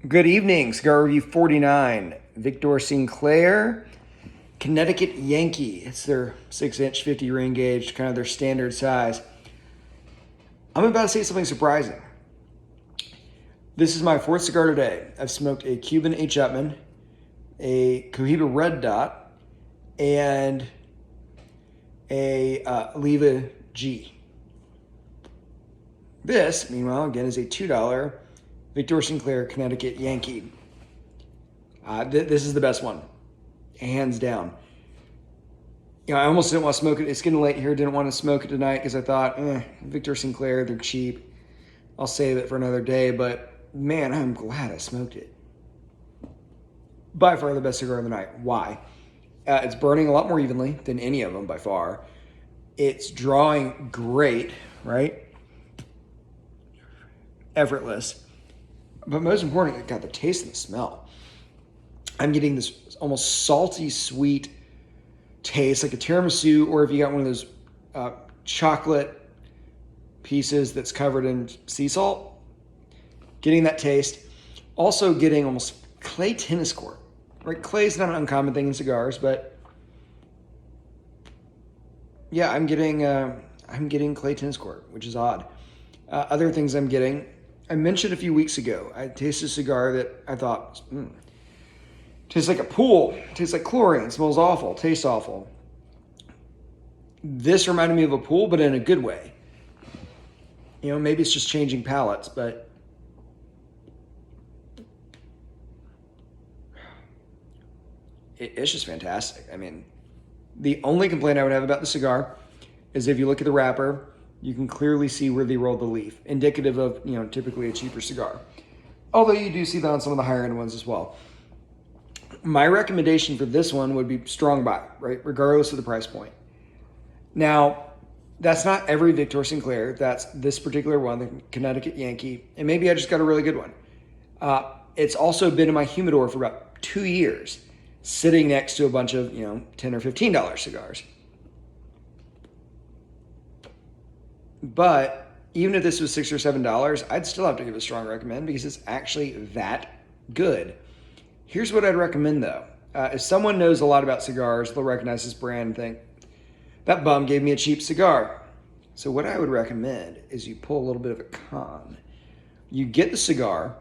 Good evening. Cigar Review 49. Victor Sinclair Connecticut Yankee. It's their 6-inch 50 ring gauge, kind of their standard size. I'm about to say something surprising. This is my fourth cigar today. I've smoked a Cuban H. Upmann, a Cohiba Red Dot, and a Oliva G. This, meanwhile, again, is a $2 Victor Sinclair Connecticut Yankee. This is the best one, hands down. I almost didn't want to smoke it. It's getting late here. Didn't want to smoke it tonight because I thought, Victor Sinclair, they're cheap. I'll save it for another day. But man, I'm glad I smoked it. By far the best cigar of the night. Why? It's burning a lot more evenly than any of them by far. It's drawing great, right? Effortless. But most importantly, it got the taste and the smell. I'm getting this almost salty, sweet taste, like a tiramisu, or if you got one of those chocolate pieces that's covered in sea salt. Getting that taste. Also getting almost clay tennis court. Right? Clay is not an uncommon thing in cigars, but yeah, I'm getting clay tennis court, which is odd. Other things I'm getting, I mentioned a few weeks ago, I tasted a cigar that I thought, tastes like a pool, tastes like chlorine, smells awful, tastes awful. This reminded me of a pool, but in a good way. Maybe it's just changing palates, but it's just fantastic. I mean, the only complaint I would have about the cigar is if you look at the wrapper, you can clearly see where they rolled the leaf, indicative of, typically a cheaper cigar. Although you do see that on some of the higher end ones as well. My recommendation for this one would be strong buy, right? Regardless of the price point. Now, that's not every Victor Sinclair. That's this particular one, the Connecticut Yankee. And maybe I just got a really good one. It's also been in my humidor for about 2 years, sitting next to a bunch of, $10 or $15 cigars. But even if this was $6 or $7, I'd still have to give a strong recommend because it's actually that good. Here's what I'd recommend though. If someone knows a lot about cigars, they'll recognize this brand and think, that bum gave me a cheap cigar. So what I would recommend is you pull a little bit of a con. You get the cigar,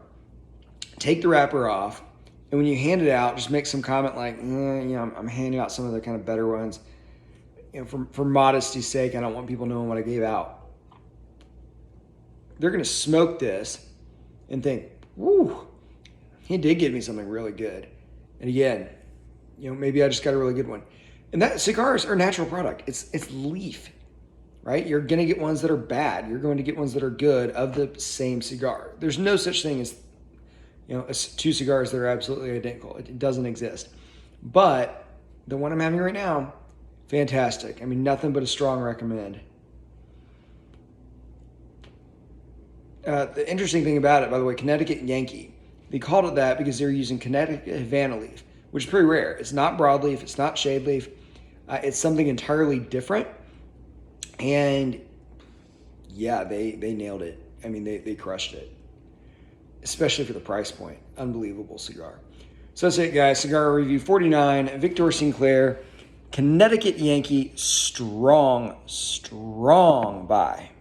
take the wrapper off, and when you hand it out, just make some comment like, I'm handing out some of the kind of better ones. For modesty's sake, I don't want people knowing what I gave out. They're going to smoke this and think, woo, he did give me something really good. And again, maybe I just got a really good one. And that cigars are a natural product. It's leaf, right? You're going to get ones that are bad. You're going to get ones that are good of the same cigar. There's no such thing as, two cigars that are absolutely identical. It doesn't exist. But the one I'm having right now, fantastic. I mean, nothing but a strong recommend. The interesting thing about it, by the way, Connecticut Yankee, they called it that because they're using Connecticut Havana leaf, which is pretty rare. It's not broadleaf. It's not shade leaf. It's something entirely different. And yeah, they nailed it. I mean, they crushed it, especially for the price point. Unbelievable cigar. So that's it, guys. Cigar Review 49, Victor Sinclair, Connecticut Yankee, strong buy.